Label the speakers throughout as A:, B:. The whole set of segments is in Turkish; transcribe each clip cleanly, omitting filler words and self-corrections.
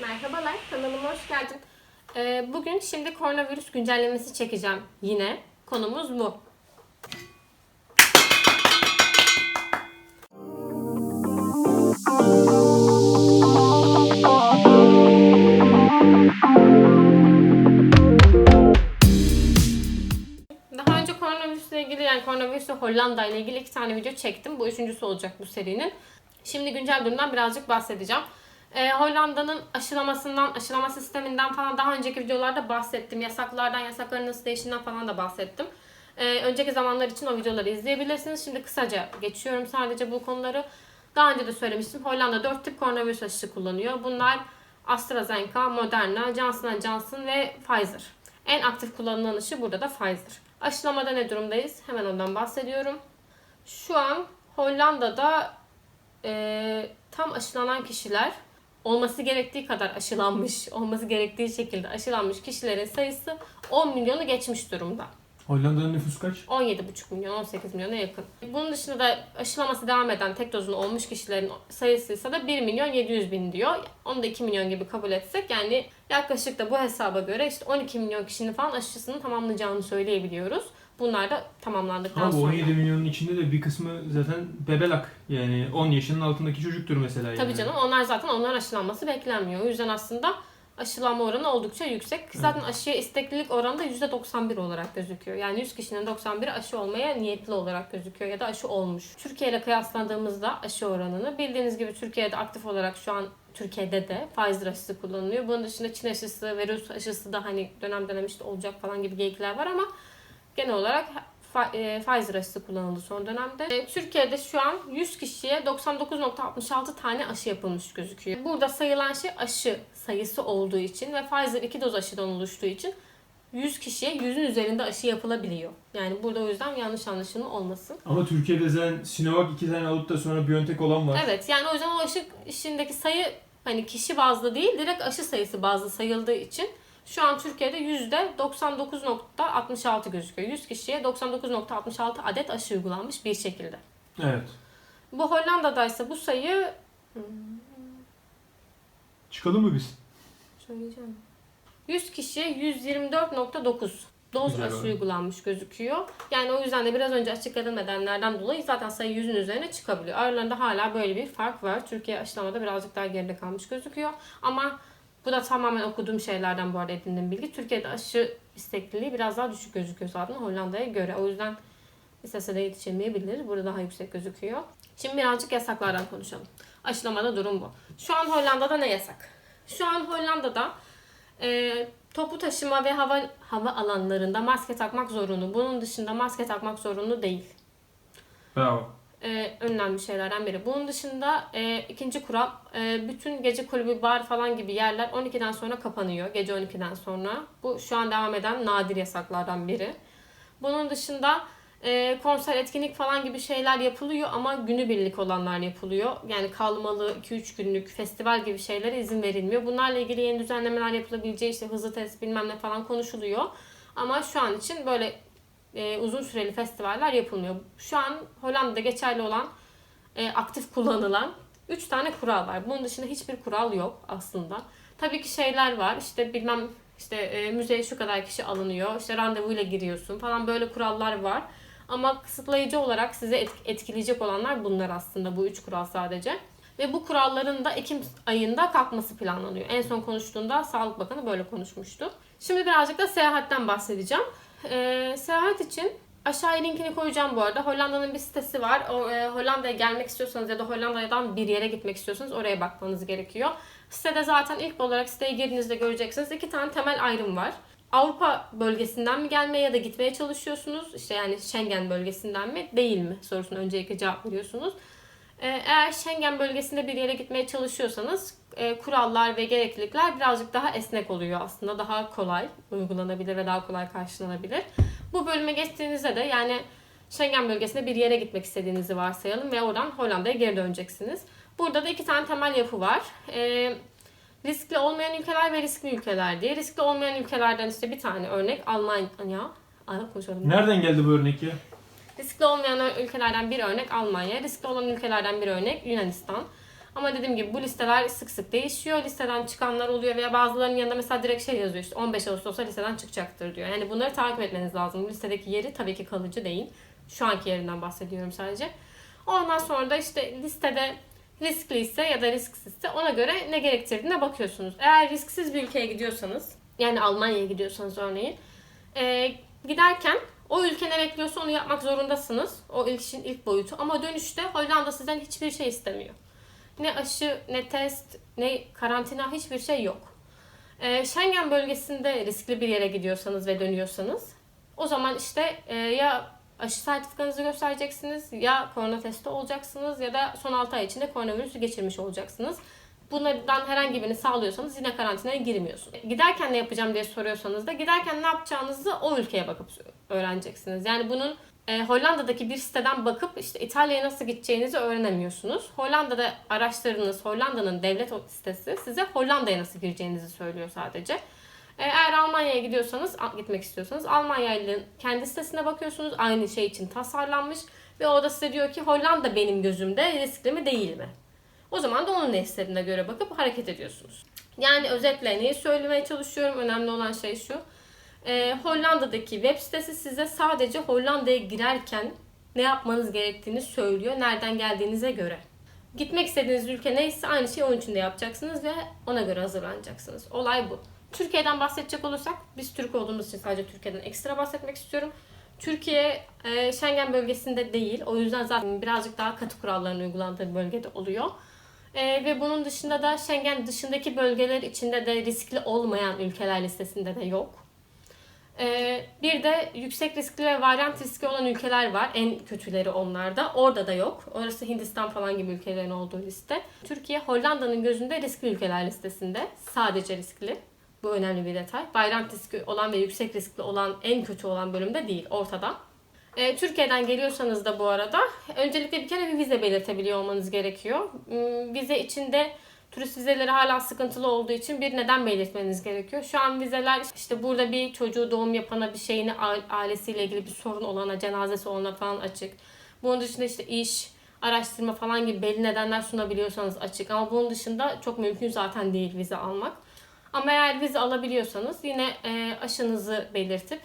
A: Merhabalar, kanalıma hoş geldin. Bugün şimdi koronavirüs güncellemesi çekeceğim yine. Konumuz bu. Daha önce koronavirüsle ilgili yani koronavirüs ve Hollanda ile ilgili 2 tane video çektim. Bu üçüncüsü olacak bu serinin. Şimdi güncel durumdan birazcık bahsedeceğim. Hollanda'nın aşılama sisteminden falan daha önceki videolarda bahsettim. Yasakların nasıl değiştiğinden falan da bahsettim. Önceki zamanlar için o videoları izleyebilirsiniz. Şimdi kısaca geçiyorum sadece bu konuları. Daha önce de söylemiştim. Hollanda 4 tip koronavirüs aşısı kullanıyor. Bunlar AstraZeneca, Moderna, Johnson & Johnson ve Pfizer. En aktif kullanılan aşı burada da Pfizer. Aşılamada ne durumdayız? Hemen ondan bahsediyorum. Şu an Hollanda'da tam aşılanan kişiler olması gerektiği kadar aşılanmış, olması gerektiği şekilde aşılanmış kişilerin sayısı 10 milyonu geçmiş durumda.
B: Hollanda'nın nüfusu kaç?
A: 17,5 milyon, 18 milyona yakın. Bunun dışında da aşılaması devam eden tek dozunu olmuş kişilerin sayısı ise de 1 milyon 700 bin diyor. Onu da 2 milyon gibi kabul etsek yani yaklaşık da bu hesaba göre işte 12 milyon kişinin falan aşısını tamamlayacağını söyleyebiliyoruz. Bunlar da tamamlandıktan
B: Ama bu
A: sonra.
B: 17 milyonun içinde de bir kısmı zaten bebelak. Yani 10 yaşının altındaki çocuktur mesela.
A: Tabii canım onların aşılanması beklenmiyor. O yüzden aslında aşılanma oranı oldukça yüksek. Zaten aşıya isteklilik oranı da %91 olarak gözüküyor. Yani 100 kişinin 91'i aşı olmaya niyetli olarak gözüküyor ya da aşı olmuş. Türkiye ile kıyaslandığımızda aşı oranını bildiğiniz gibi Türkiye'de aktif olarak şu an Türkiye'de de Pfizer aşısı kullanılıyor. Bunun dışında Çin aşısı ve Rus aşısı da hani dönem işte olacak falan gibi geyikler var ama genel olarak Pfizer aşısı kullanıldı son dönemde. Türkiye'de şu an 100 kişiye 99,66 tane aşı yapılmış gözüküyor. Burada sayılan şey aşı sayısı olduğu için ve Pfizer 2 doz aşıdan oluştuğu için 100 kişiye 100'ün üzerinde aşı yapılabiliyor. Yani burada o yüzden yanlış anlaşılma olmasın.
B: Ama Türkiye'de zaten Sinovac 2 tane alıp da sonra BioNTech olan var.
A: Evet yani o yüzden o aşı işindeki sayı hani kişi bazlı değil direkt aşı sayısı bazlı sayıldığı için şu an Türkiye'de %99,66 gözüküyor. 100 kişiye 99,66 adet aşı uygulanmış bir şekilde.
B: Evet.
A: Bu Hollanda'daysa bu sayı
B: Çıkalım mı biz?
A: söyleyeceğim. 100 kişiye 124,9 doz
B: Güzel
A: aşı
B: abi.
A: uygulanmış gözüküyor. Yani o yüzden de biraz önce açıkladığım nedenlerden dolayı zaten sayı 100'ün üzerine çıkabiliyor. Aralarında hala böyle bir fark var. Türkiye aşılamada birazcık daha geride kalmış gözüküyor. Ama bu da tamamen okuduğum şeylerden bu arada edindiğim bilgi. Türkiye'de aşı istekliliği biraz daha düşük gözüküyor zaten Hollanda'ya göre. O yüzden istese de yetişemeyebilir. Burada daha yüksek gözüküyor. Şimdi birazcık yasaklardan konuşalım. Aşılamada durum bu. Şu an Hollanda'da ne yasak? Şu an Hollanda'da toplu taşıma ve hava alanlarında maske takmak zorunlu. Bunun dışında maske takmak zorunlu değil.
B: Bravo.
A: Önemli şeylerden biri. Bunun dışında ikinci kural bütün gece kulübü, bar falan gibi yerler 12'den sonra kapanıyor. Gece 12'den sonra. Bu şu an devam eden nadir yasaklardan biri. Bunun dışında konser, etkinlik falan gibi şeyler yapılıyor ama günübirlik olanlar yapılıyor. Yani kalmalı 2-3 günlük festival gibi şeylere izin verilmiyor. Bunlarla ilgili yeni düzenlemeler yapılabileceği işte hızlı test bilmem ne falan konuşuluyor. Ama şu an için böyle uzun süreli festivaller yapılmıyor. Şu an Hollanda'da geçerli olan aktif kullanılan 3 tane kural var. Bunun dışında hiçbir kural yok aslında. Tabii ki şeyler var. İşte bilmem müzeye şu kadar kişi alınıyor. İşte randevuyla giriyorsun falan böyle kurallar var. Ama kısıtlayıcı olarak size etkileyecek olanlar bunlar aslında. Bu 3 kural sadece. Ve bu kuralların da Ekim ayında kalkması planlanıyor. En son konuştuğunda Sağlık Bakanı böyle konuşmuştu. Şimdi birazcık da seyahatten bahsedeceğim. Seyahat için aşağıya linkini koyacağım bu arada. Hollanda'nın bir sitesi var. Hollanda'ya gelmek istiyorsanız ya da Hollanda'dan bir yere gitmek istiyorsanız oraya bakmanız gerekiyor. Sitede zaten ilk olarak siteye girdiğinizde göreceksiniz 2 tane temel ayrım var. Avrupa bölgesinden mi gelmeye ya da gitmeye çalışıyorsunuz? İşte yani Schengen bölgesinden mi değil mi sorusuna öncelikle cevap veriyorsunuz. Eğer Schengen bölgesinde bir yere gitmeye çalışıyorsanız kurallar ve gereklilikler birazcık daha esnek oluyor aslında. Daha kolay uygulanabilir ve daha kolay karşılanabilir. Bu bölüme geçtiğinizde de yani Schengen bölgesinde bir yere gitmek istediğinizi varsayalım ve oradan Hollanda'ya geri döneceksiniz. Burada da 2 tane temel yapı var. Riskli olmayan ülkeler ve riskli ülkeler diye. Riskli olmayan ülkelerden işte bir tane örnek Almanya. Konuşalım.
B: Nereden geldi bu örnek ya?
A: Riskli olmayan ülkelerden bir örnek Almanya. Riskli olan ülkelerden bir örnek Yunanistan. Ama dediğim gibi bu listeler sık sık değişiyor. Listeden çıkanlar oluyor veya bazılarının yanında mesela direkt şey yazıyor, işte 15 Ağustos'ta listeden çıkacaktır diyor. Yani bunları takip etmeniz lazım. Bu listedeki yeri tabii ki kalıcı değil. Şu anki yerinden bahsediyorum sadece. Ondan sonra da işte listede riskliyse ya da risksizse ona göre ne gerektirdiğine bakıyorsunuz. Eğer risksiz bir ülkeye gidiyorsanız, yani Almanya'ya gidiyorsanız örneğin, giderken o ülke ne bekliyorsa onu yapmak zorundasınız. O işin ilk boyutu. Ama dönüşte Hollanda sizden hiçbir şey istemiyor. Ne aşı, ne test, ne karantina, hiçbir şey yok. Schengen bölgesinde riskli bir yere gidiyorsanız ve dönüyorsanız, o zaman işte ya aşı sertifikanızı göstereceksiniz, ya korona testi olacaksınız ya da son 6 ay içinde koronavirüsü geçirmiş olacaksınız. Bunlardan herhangi birini sağlıyorsanız yine karantinaya girmiyorsunuz. Giderken ne yapacağım diye soruyorsanız da giderken ne yapacağınızı o ülkeye bakıp öğreneceksiniz. Yani bunun Hollanda'daki bir siteden bakıp işte İtalya'ya nasıl gideceğinizi öğrenemiyorsunuz. Hollanda'da araştırdığınız Hollanda'nın devlet sitesi size Hollanda'ya nasıl gireceğinizi söylüyor sadece. Eğer Almanya'ya gidiyorsanız, gitmek istiyorsanız Almanya'nın kendi sitesine bakıyorsunuz. Aynı şey için tasarlanmış ve orada size diyor ki Hollanda benim gözümde riskli mi değil mi? O zaman da onun neyse göre bakıp hareket ediyorsunuz. Yani özetle neyi söylemeye çalışıyorum? Önemli olan şey şu. Hollanda'daki web sitesi size sadece Hollanda'ya girerken ne yapmanız gerektiğini söylüyor. Nereden geldiğinize göre. Gitmek istediğiniz ülke neyse aynı şeyi onun için de yapacaksınız ve ona göre hazırlanacaksınız. Olay bu. Türkiye'den bahsedecek olursak, biz Türk olduğumuz için sadece Türkiye'den ekstra bahsetmek istiyorum. Türkiye Schengen bölgesinde değil. O yüzden zaten birazcık daha katı kuralların uygulandığı bir bölgede oluyor. Ve bunun dışında da Schengen dışındaki bölgeler içinde de riskli olmayan ülkeler listesinde de yok. Bir de yüksek riskli ve varyant riski olan ülkeler var. En kötüleri onlarda. Orada da yok. Orası Hindistan falan gibi ülkelerin olduğu liste. Türkiye Hollanda'nın gözünde riskli ülkeler listesinde. Sadece riskli. Bu önemli bir detay. Varyant riski olan ve yüksek riskli olan en kötü olan bölümde değil. Ortada. Türkiye'den geliyorsanız da bu arada öncelikle bir kere bir vize belirtebiliyor olmanız gerekiyor. Vize içinde turist vizeleri hala sıkıntılı olduğu için bir neden belirtmeniz gerekiyor. Şu an vizeler işte burada bir çocuğu doğum yapana, bir şeyini ailesiyle ilgili bir sorun olana, cenazesi olana falan açık. Bunun dışında işte iş, araştırma falan gibi belli nedenler sunabiliyorsanız açık. Ama bunun dışında çok mümkün zaten değil vize almak. Ama eğer vize alabiliyorsanız yine aşınızı belirtip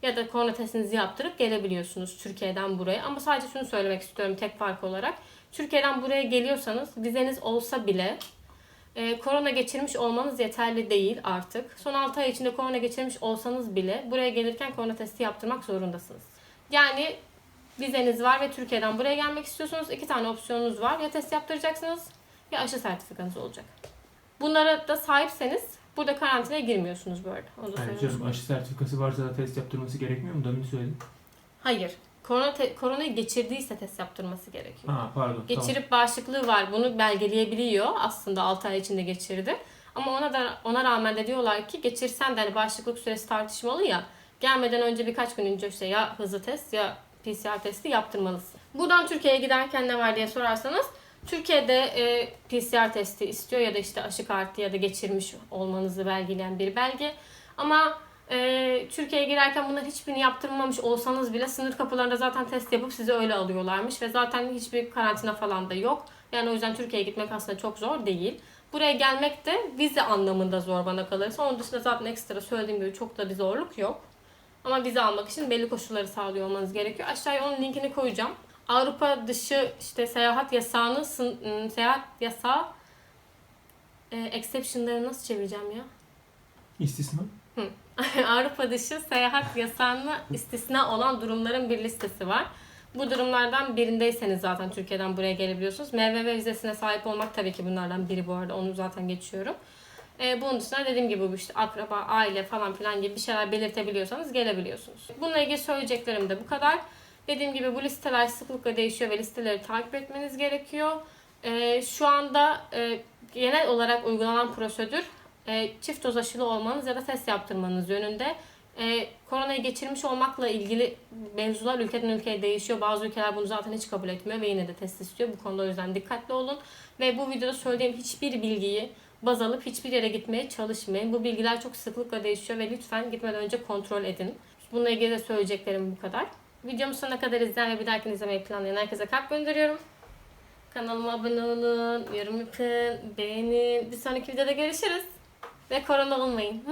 A: ya da korona testinizi yaptırıp gelebiliyorsunuz Türkiye'den buraya. Ama sadece şunu söylemek istiyorum tek fark olarak. Türkiye'den buraya geliyorsanız vizeniz olsa bile korona geçirmiş olmanız yeterli değil artık. Son 6 ay içinde korona geçirmiş olsanız bile buraya gelirken korona testi yaptırmak zorundasınız. Yani vizeniz var ve Türkiye'den buraya gelmek istiyorsunuz. 2 tane opsiyonunuz var. Ya test yaptıracaksınız ya aşı sertifikanız olacak. Bunlara da sahipseniz burada karantinaya girmiyorsunuz bu arada. Onu da
B: Yani
A: söylemiş
B: canım, aşı sertifikası varsa da test yaptırması gerekmiyor mu? Demin söyledim.
A: Hayır. Koronayı geçirdiyse test yaptırması gerekiyor.
B: Ha pardon.
A: Geçirip bağışıklığı var. Bunu belgeleyebiliyor. Aslında 6 ay içinde geçirdi. Ama ona rağmen de diyorlar ki geçirsen de hani bağışıklık süresi tartışmalı ya. Gelmeden önce birkaç gün önce işte ya hızlı test ya PCR testi yaptırmalısın. Buradan Türkiye'ye giderken ne var diye sorarsanız Türkiye'de PCR testi istiyor ya da işte aşı kartı ya da geçirmiş olmanızı belgeleyen bir belge. Ama Türkiye'ye girerken bunların hiçbirini yaptırmamış olsanız bile sınır kapılarında zaten test yapıp sizi öyle alıyorlarmış ve zaten hiçbir karantina falan da yok. Yani o yüzden Türkiye'ye gitmek aslında çok zor değil. Buraya gelmek de vize anlamında zor bana kalırsa. Onun dışında zaten ekstra söylediğim gibi çok da bir zorluk yok. Ama vize almak için belli koşulları sağlıyor olmanız gerekiyor. Aşağıya onun linkini koyacağım. Avrupa dışı işte seyahat yasağını, seyahat yasağı exception'ları nasıl çevireceğim ya?
B: İstisna.
A: Avrupa dışı seyahat yasağına istisna olan durumların bir listesi var. Bu durumlardan birindeyseniz zaten Türkiye'den buraya gelebiliyorsunuz. MVV vizesine sahip olmak tabii ki bunlardan biri bu arada. Onu zaten geçiyorum. Bunun dışında dediğim gibi bu işte akraba, aile falan filan gibi bir şeyler belirtebiliyorsanız gelebiliyorsunuz. Bununla ilgili söyleyeceklerim de bu kadar. Dediğim gibi bu listeler sıklıkla değişiyor ve listeleri takip etmeniz gerekiyor. Şu anda genel olarak uygulanan prosedür çift doz aşılı olmanız ya da test yaptırmanız yönünde. Koronayı geçirmiş olmakla ilgili mevzular ülkeden ülkeye değişiyor. Bazı ülkeler bunu zaten hiç kabul etmiyor ve yine de test istiyor. Bu konuda o yüzden dikkatli olun. Ve bu videoda söylediğim hiçbir bilgiyi baz alıp hiçbir yere gitmeye çalışmayın. Bu bilgiler çok sıklıkla değişiyor ve lütfen gitmeden önce kontrol edin. Bununla ilgili de söyleyeceklerim bu kadar. Videomu sonuna kadar izleyen ve bir dahakini izlemeyi planlayan herkese kalp gönderiyorum. Kanalıma abone olun, yorum yapın, beğenin. Bir sonraki videoda görüşürüz. Ve korona olmayın.